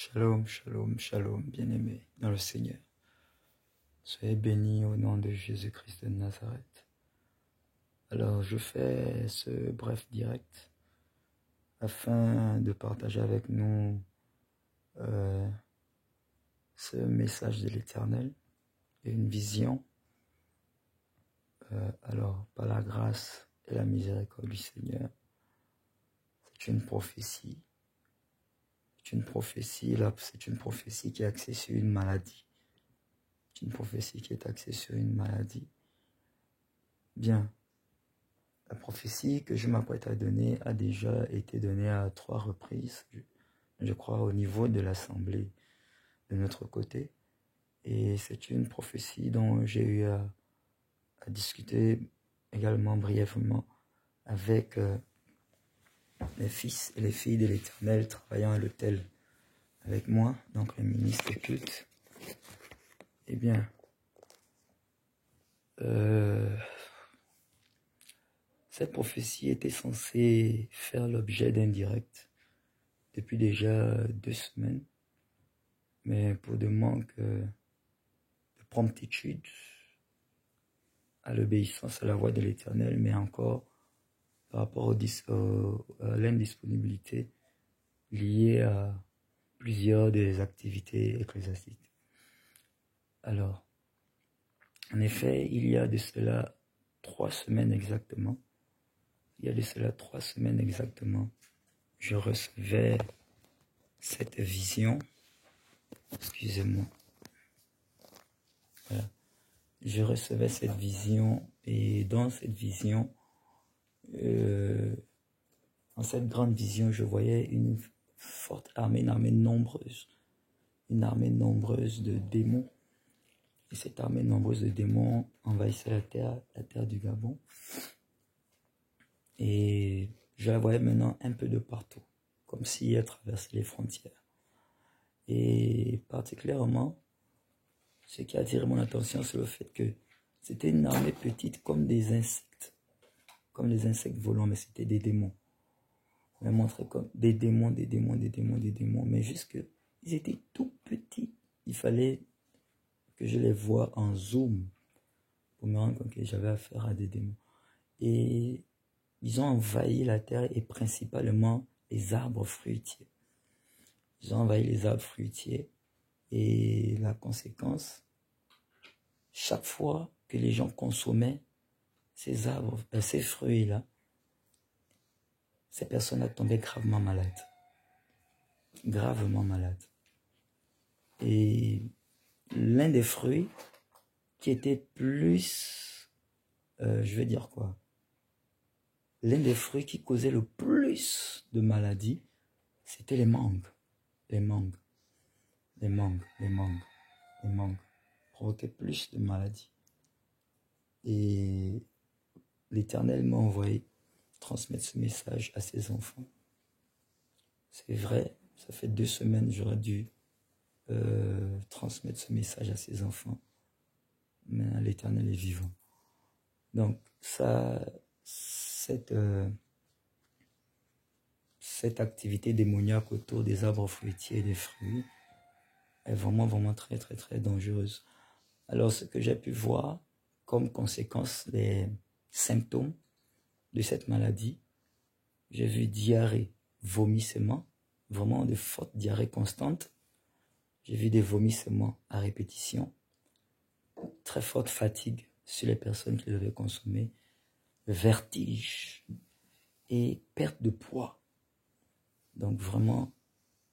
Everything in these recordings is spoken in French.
Shalom, shalom, shalom, bien-aimés dans le Seigneur. Soyez bénis au nom de Jésus-Christ de Nazareth. Alors, je fais ce bref direct afin de partager avec nous ce message de l'Éternel et une vision. Alors, par la grâce et la miséricorde du Seigneur, c'est une prophétie. C'est une prophétie, là, c'est une prophétie qui est axée sur une maladie. C'est une prophétie qui est axée sur une maladie. Bien. La prophétie que je m'apprête à donner a déjà été donnée à 3 reprises, je crois, au niveau de l'Assemblée de notre côté. Et c'est une prophétie dont j'ai eu à discuter également brièvement avec les fils et les filles de l'Éternel travaillant à l'autel avec moi, donc les ministres cultes. Eh bien, cette prophétie était censée faire l'objet d'un direct depuis déjà 2 semaines, mais pour de manque de promptitude à l'obéissance à la voix de l'Éternel, mais encore par rapport à l'indisponibilité liée à plusieurs des activités ecclésiastiques. Alors, en effet, il y a de cela 3 semaines exactement, je recevais cette vision. Excusez-moi. Voilà. Je recevais cette vision et dans cette vision, dans cette grande vision, je voyais une forte armée, une armée nombreuse de démons. Et cette armée nombreuse de démons envahissait la terre du Gabon. Et je la voyais maintenant un peu de partout, comme si elle traversait les frontières. Et particulièrement, ce qui a attiré mon attention, c'est le fait que c'était une armée petite comme des insectes, comme les insectes volants, mais c'était des démons. On m'a montré comme des démons, mais juste qu'ils étaient tout petits. Il fallait que je les voie en zoom pour me rendre compte que j'avais affaire à des démons. Et ils ont envahi la terre et principalement les arbres fruitiers. Ils ont envahi les arbres fruitiers et la conséquence, chaque fois que les gens consommaient ces fruits-là, ces personnes tombaient gravement malades. Et l'un des fruits qui était plus, l'un des fruits qui causait le plus de maladies, c'était les mangues. Les mangues provoquaient plus de maladies. Et l'Éternel m'a envoyé transmettre ce message à ses enfants. C'est vrai, ça fait 2 semaines que j'aurais dû transmettre ce message à ses enfants. Mais l'Éternel est vivant. Donc, cette activité démoniaque autour des arbres fruitiers et des fruits est vraiment très dangereuse. Alors, ce que j'ai pu voir comme conséquence des symptômes de cette maladie, j'ai vu diarrhée, vomissement, vraiment de fortes diarrhées constantes. J'ai vu des vomissements à répétition, très forte fatigue sur les personnes qui devaient consommer, vertige et perte de poids. Donc vraiment,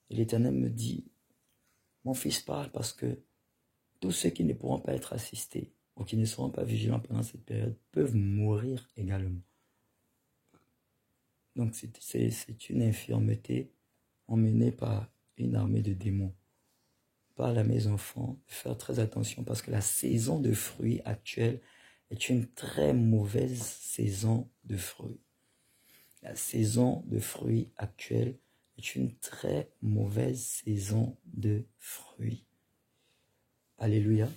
l'Éternel me dit, mon fils parle parce que tous ceux qui ne pourront pas être assistés ou qui ne seront pas vigilants pendant cette période peuvent mourir également. Donc c'est une infirmité emmenée par une armée de démons. Parle à mes enfants de faire très attention parce que la saison de fruits actuelle est une très mauvaise saison de fruits. La saison de fruits actuelle est une très mauvaise saison de fruits. Alléluia.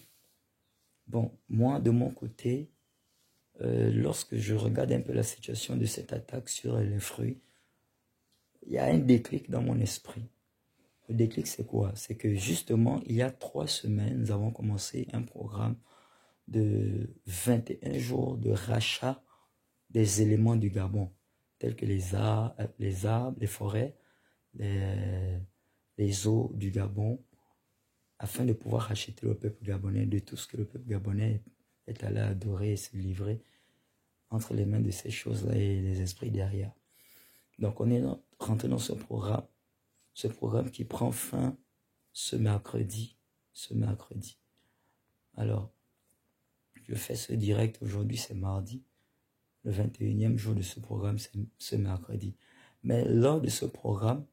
Bon, moi, de mon côté, lorsque je regarde un peu la situation de cette attaque sur les fruits, il y a un déclic dans mon esprit. Le déclic, c'est quoi? C'est que justement, il y a 3 semaines, nous avons commencé un programme de 21 jours de rachat des éléments du Gabon, tels que les arbres, les forêts, les eaux du Gabon, afin de pouvoir racheter le peuple gabonais de tout ce que le peuple gabonais est allé adorer et se livrer entre les mains de ces choses-là et les esprits derrière. Donc on est rentré dans ce programme qui prend fin ce mercredi. Alors, je fais ce direct aujourd'hui, c'est mardi. Le 21e jour de ce programme, c'est ce mercredi. Mais lors de ce programme,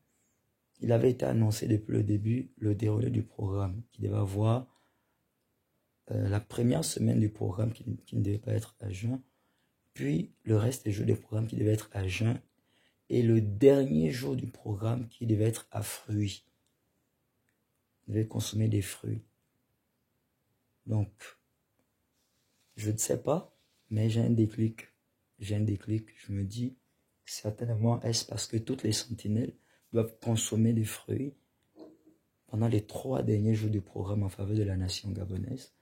il avait été annoncé depuis le début le déroulé du programme, qui devait avoir la première semaine du programme qui ne devait pas être à juin, puis le reste des jours du programme qui devait être à juin, et le dernier jour du programme qui devait être à fruits. Vous devez consommer des fruits. Donc, je ne sais pas, mais j'ai un déclic. Je me dis, certainement, est-ce parce que toutes les sentinelles doivent consommer des fruits pendant les 3 derniers jours du programme en faveur de la nation gabonaise.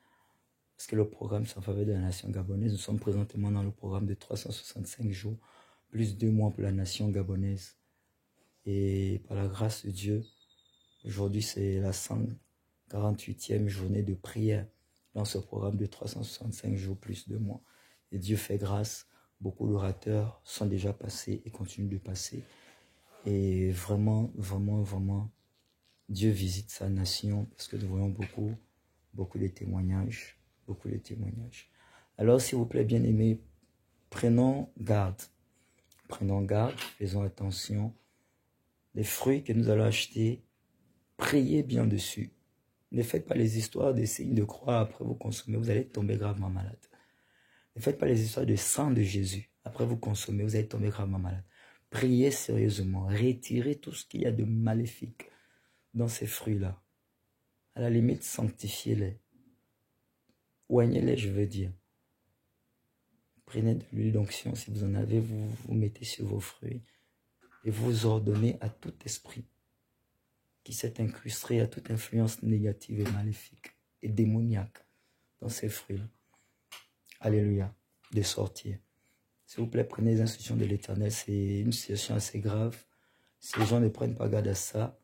Parce que le programme, c'est en faveur de la nation gabonaise. Nous sommes présentement dans le programme de 365 jours, plus 2 mois pour la nation gabonaise. Et par la grâce de Dieu, aujourd'hui, c'est la 148e journée de prière dans ce programme de 365 jours plus 2 mois. Et Dieu fait grâce. Beaucoup d'orateurs sont déjà passés et continuent de passer. Et vraiment, Dieu visite sa nation parce que nous voyons beaucoup de témoignages. Alors, s'il vous plaît, bien-aimés, prenons garde. Faisons attention. Les fruits que nous allons acheter, priez bien dessus. Ne faites pas les histoires de signes de croix après vous consommer, vous allez tomber gravement malade. Ne faites pas les histoires de sang de Jésus. Après vous consommer, vous allez tomber gravement malade. Priez sérieusement. Retirez tout ce qu'il y a de maléfique dans ces fruits-là. À la limite, sanctifiez-les. Oignez-les, je veux dire. Prenez de l'huile d'onction. Si vous en avez, vous mettez sur vos fruits. Et vous ordonnez à tout esprit qui s'est incrusté, à toute influence négative et maléfique et démoniaque dans ces fruits-là. Alléluia. De sortir. S'il vous plaît, prenez les instructions de l'Éternel. C'est une situation assez grave. Si les gens ne prennent pas garde à ça,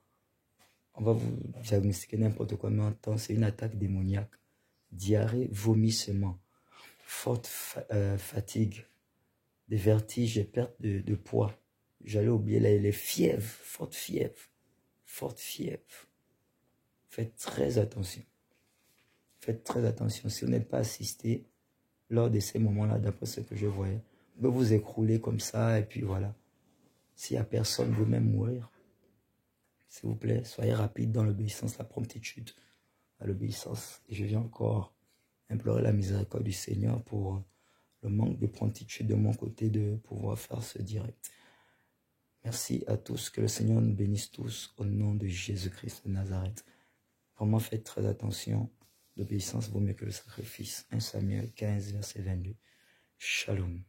on va vous diagnostiquer n'importe quoi. Mais en temps, c'est une attaque démoniaque. Diarrhée, vomissement, forte fatigue, des vertiges et perte de poids. J'allais oublier les fièvres, forte fièvre. Faites très attention. Si vous n'êtes pas assisté lors de ces moments-là, d'après ce que je voyais, vous pouvez vous écrouler comme ça et puis voilà. S'il n'y a personne, vous-même mourir. S'il vous plaît, soyez rapide dans l'obéissance, la promptitude à l'obéissance. Et je viens encore implorer la miséricorde du Seigneur pour le manque de promptitude de mon côté de pouvoir faire ce direct. Merci à tous, que le Seigneur nous bénisse tous au nom de Jésus-Christ de Nazareth. Vraiment faites très attention, l'obéissance vaut mieux que le sacrifice. 1 Samuel 15, verset 22. Shalom.